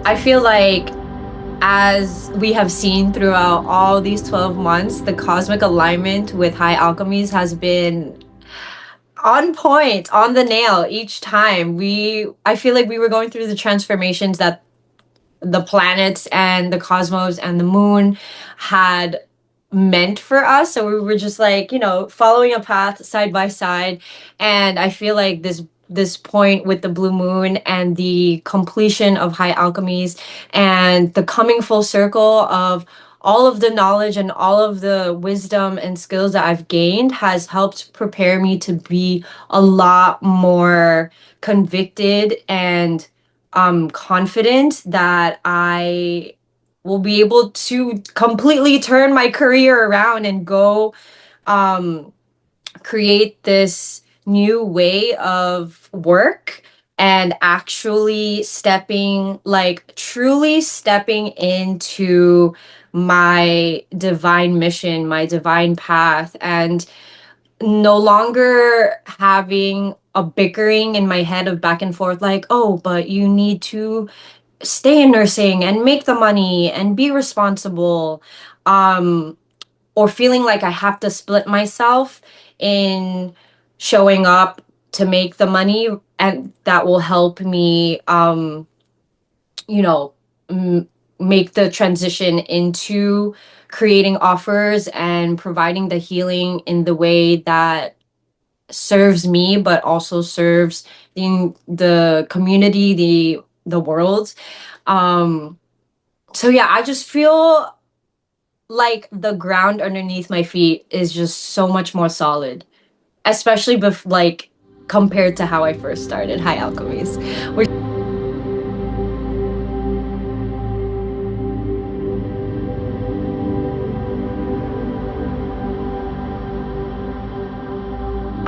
I feel like as we have seen throughout all these 12 months, the cosmic alignment with high alchemies has been on point, on the nail each time. I feel like we were going through the transformations that the planets and the cosmos and the moon had meant for us. So we were just like, following a path side by side. And I feel like this point with the blue moon and the completion of high alchemies and the coming full circle of all of the knowledge and all of the wisdom and skills that I've gained has helped prepare me to be a lot more convicted and confident that I will be able to completely turn my career around and go um, create this new way of work and actually truly stepping into my divine mission, my divine path, and no longer having a bickering in my head of back and forth like, oh, but you need to stay in nursing and make the money and be responsible, um or feeling like I have to split myself in showing up to make the money, and that will help me you know m- make the transition into creating offers and providing the healing in the way that serves me but also serves the community, the world. um so yeah, I just feel like the ground underneath my feet is just so much more solid, especially compared to how I first started High Alchemies. Which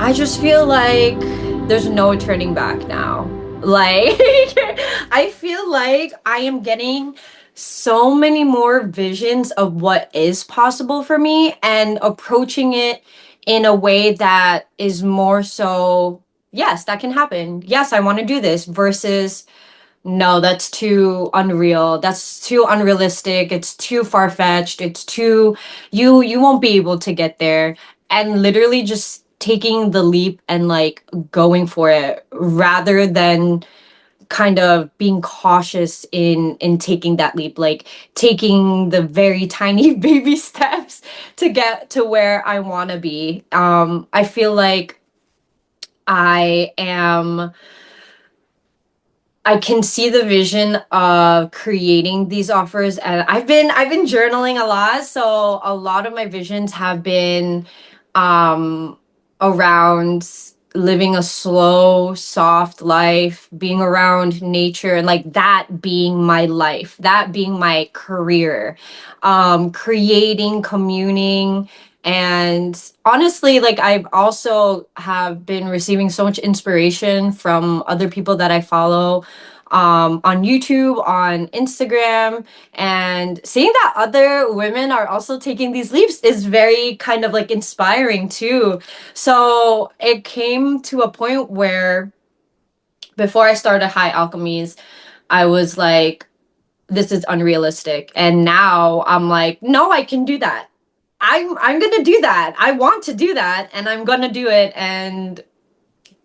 I just feel like there's no turning back now. Like I feel like I am getting so many more visions of what is possible for me and approaching it in a way that is more so, yes, that can happen. Yes, I want to do this versus no, that's too unreal. That's too unrealistic. It's too far-fetched. It's too you won't be able to get there. And literally just taking the leap and like going for it rather than kind of being cautious in taking that leap, like taking the very tiny baby steps to get to where I want to be. I feel like I am I can see the vision of creating these offers, and I've been journaling a lot, so a lot of my visions have been um around living a slow, soft life, being around nature, and like that being my life, that being my career, creating, communing. And honestly, like I've also have been receiving so much inspiration from other people that I follow on YouTube, on Instagram, and seeing that other women are also taking these leaps is very kind of like inspiring too. So it came to a point where before I started High Alchemies, I was like, this is unrealistic. And now I'm like, no, I can do that. I'm gonna do that. I want to do that, and I'm gonna do it, and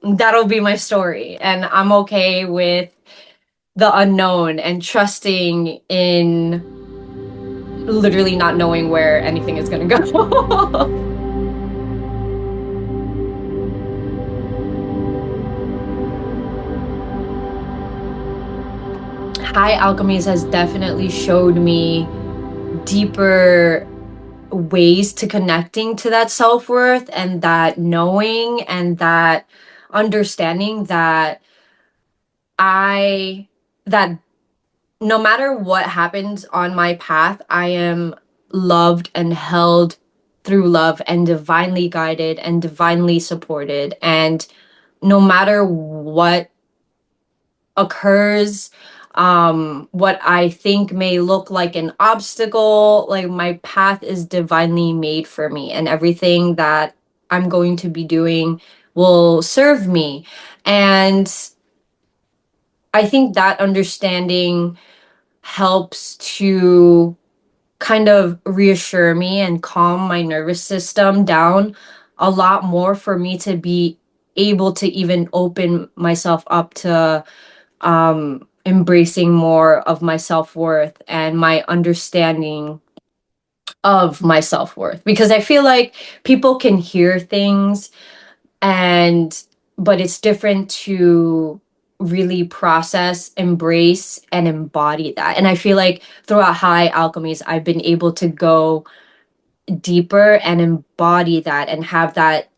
that'll be my story. And I'm okay with the unknown and trusting in literally not knowing where anything is gonna go. High Alchemies has definitely showed me deeper ways to connecting to that self-worth and that knowing and that understanding that I that no matter what happens on my path, I am loved and held through love and divinely guided and divinely supported. And no matter what occurs, what I think may look like an obstacle, like my path is divinely made for me, and everything that I'm going to be doing will serve me. And I think that understanding helps to kind of reassure me and calm my nervous system down a lot more for me to be able to even open myself up to embracing more of my self-worth and my understanding of my self-worth, because I feel like people can hear things and but it's different to really process, embrace, and embody that. And I feel like throughout high alchemies, I've been able to go deeper and embody that and have that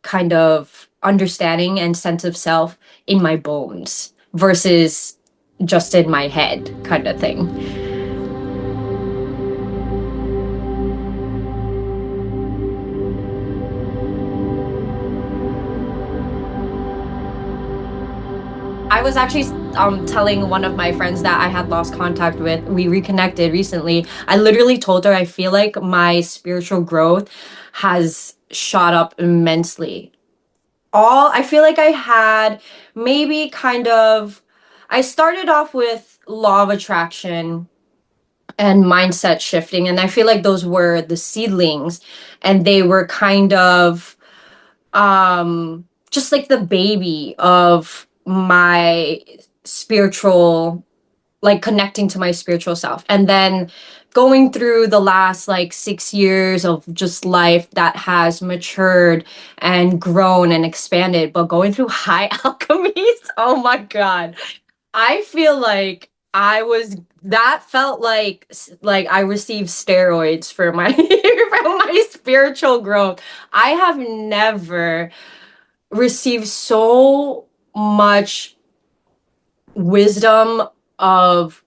kind of understanding and sense of self in my bones versus just in my head kind of thing. I was actually telling one of my friends that I had lost contact with. We reconnected recently. I literally told her I feel like my spiritual growth has shot up immensely. All I feel like I had maybe kind of I started off with law of attraction and mindset shifting, and I feel like those were the seedlings, and they were kind of just like the baby of my spiritual, like connecting to my spiritual self. And then going through the last like 6 years of just life that has matured and grown and expanded, but going through high alchemies, oh my God. I feel like that felt like I received steroids for my for my spiritual growth. I have never received so much wisdom of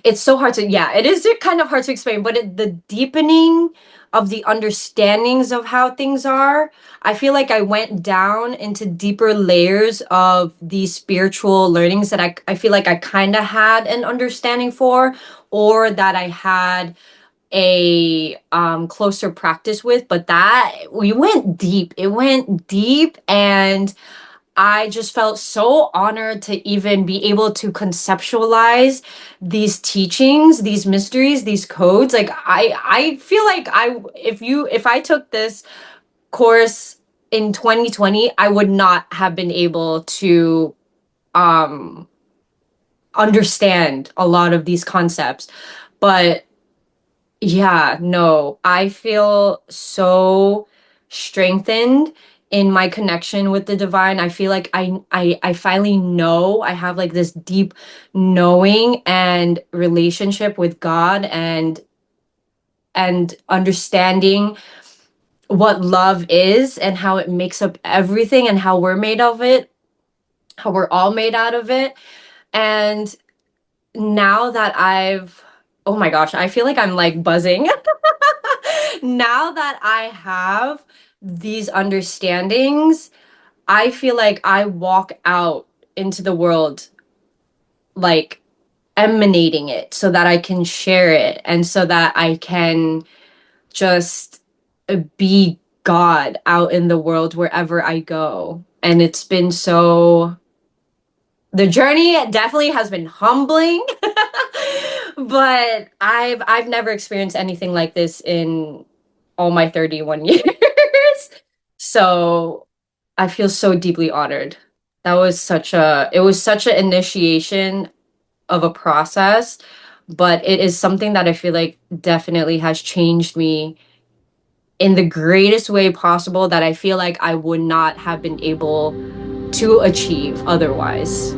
it's so hard to, yeah, it is kind of hard to explain, but the deepening of the understandings of how things are, I feel like I went down into deeper layers of these spiritual learnings that I feel like I kind of had an understanding for, or that I had a closer practice with. But that we went deep, it went deep, and I just felt so honored to even be able to conceptualize these teachings, these mysteries, these codes. Like I feel like if I took this course in 2020, I would not have been able to um understand a lot of these concepts. But yeah, no, I feel so strengthened in my connection with the divine. I feel like I finally know I have like this deep knowing and relationship with God, and understanding what love is and how it makes up everything and how we're made of it, how we're all made out of it. And now that oh my gosh, I feel like I'm like buzzing. Now that I have these understandings, I feel like I walk out into the world like emanating it so that I can share it and so that I can just be God out in the world wherever I go. And it's been so, the journey definitely has been humbling, but I've never experienced anything like this in all my 31 years. So I feel so deeply honored. It was such an initiation of a process, but it is something that I feel like definitely has changed me in the greatest way possible that I feel like I would not have been able to achieve otherwise.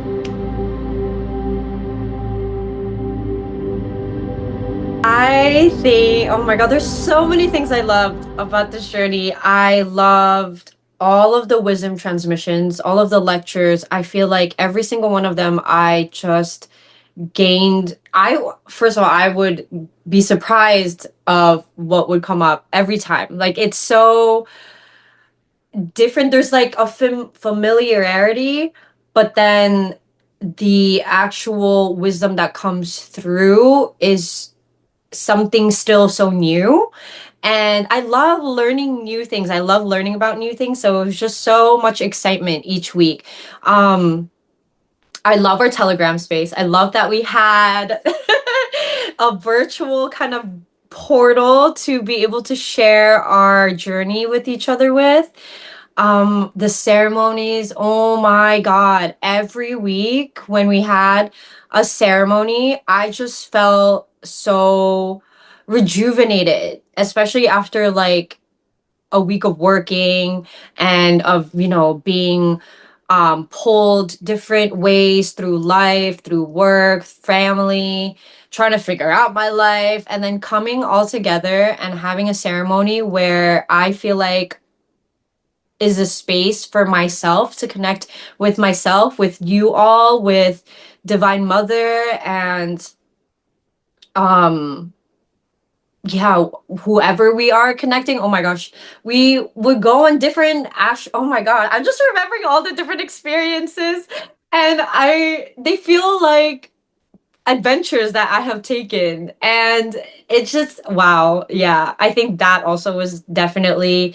I think, oh my God, there's so many things I loved about this journey. I loved all of the wisdom transmissions, all of the lectures. I feel like every single one of them, I just gained. First of all, I would be surprised of what would come up every time. Like, it's so different. There's like a familiarity, but then the actual wisdom that comes through is something still so new. And I love learning new things. I love learning about new things. So it was just so much excitement each week. Um, I love our Telegram space. I love that we had a virtual kind of portal to be able to share our journey with each other with. The ceremonies, oh my God. Every week when we had a ceremony, I just felt so rejuvenated, especially after like a week of working and of, being pulled different ways through life, through work, family, trying to figure out my life, and then coming all together and having a ceremony where I feel like is a space for myself to connect with myself, with you all, with Divine Mother, and um yeah, whoever we are connecting. Oh my gosh, we would go on different ash. Oh my God, I'm just remembering all the different experiences, and they feel like adventures that I have taken, and it's just wow. Yeah, I think that also was definitely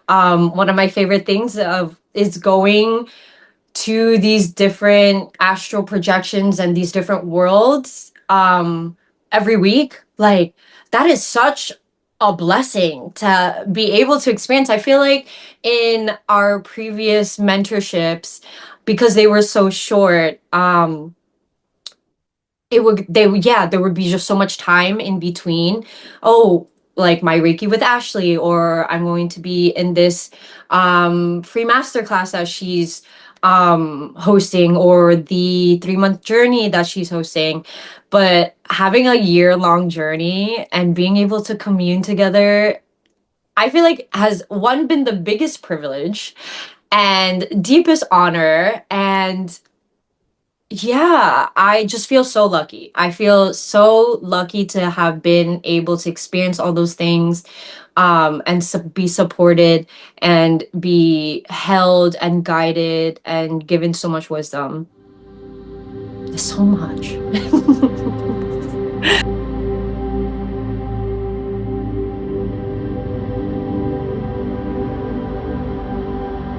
one of my favorite things of is going to these different astral projections and these different worlds every week. Like that is such a blessing to be able to experience. I feel like in our previous mentorships, because they were so short, there would be just so much time in between. Oh, like my Reiki with Ashley, or I'm going to be in this free masterclass that she's hosting, or the 3 month journey that she's hosting. But having a year-long journey and being able to commune together, I feel like has one been the biggest privilege and deepest honor. And yeah, I just feel so lucky. I feel so lucky to have been able to experience all those things, and be supported and be held and guided and given so much wisdom. So much.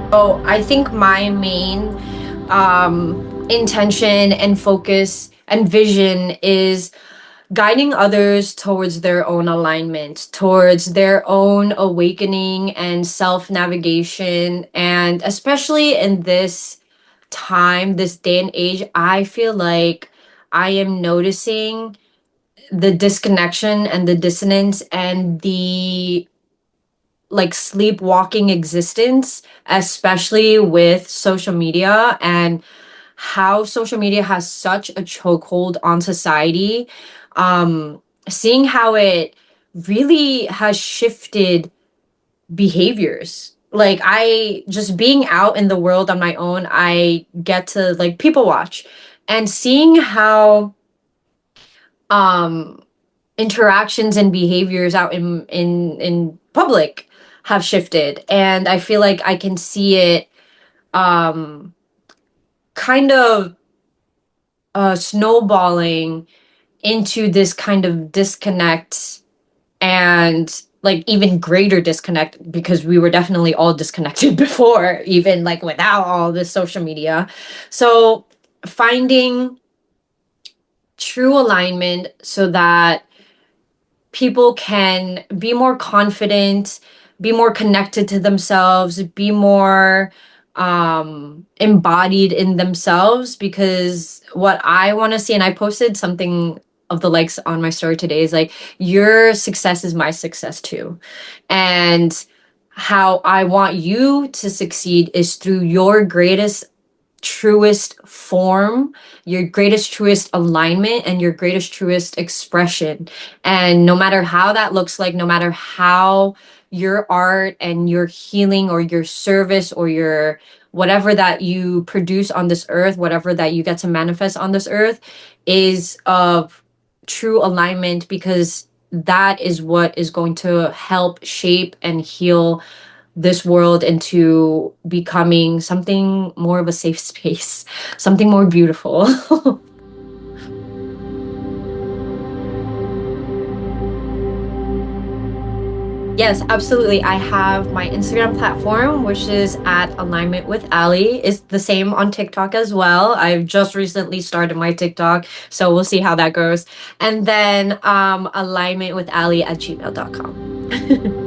So I think my main intention and focus and vision is guiding others towards their own alignment, towards their own awakening and self navigation. And especially in this time, this day and age, I feel like I am noticing the disconnection and the dissonance and the like sleepwalking existence, especially with social media, and how social media has such a chokehold on society. Seeing how it really has shifted behaviors. Like I just being out in the world on my own, I get to like people watch and seeing how um interactions and behaviors out in public have shifted, and I feel like I can see it um kind of snowballing into this kind of disconnect, and like even greater disconnect, because we were definitely all disconnected before, even like without all this social media. So finding true alignment so that people can be more confident, be more connected to themselves, be more embodied in themselves. Because what I want to see, and I posted something of the likes on my story today, is like, your success is my success too. And how I want you to succeed is through your greatest truest form, your greatest truest alignment, and your greatest truest expression. And no matter how that looks like, no matter how your art and your healing or your service or your whatever that you produce on this earth, whatever that you get to manifest on this earth, is of true alignment, because that is what is going to help shape and heal this world into becoming something more of a safe space, something more beautiful. Yes, absolutely. I have my Instagram platform, which is at Alignment with Ali. It's the same on TikTok as well. I've just recently started my TikTok, so we'll see how that goes. And then alignment with Ali at gmail.com.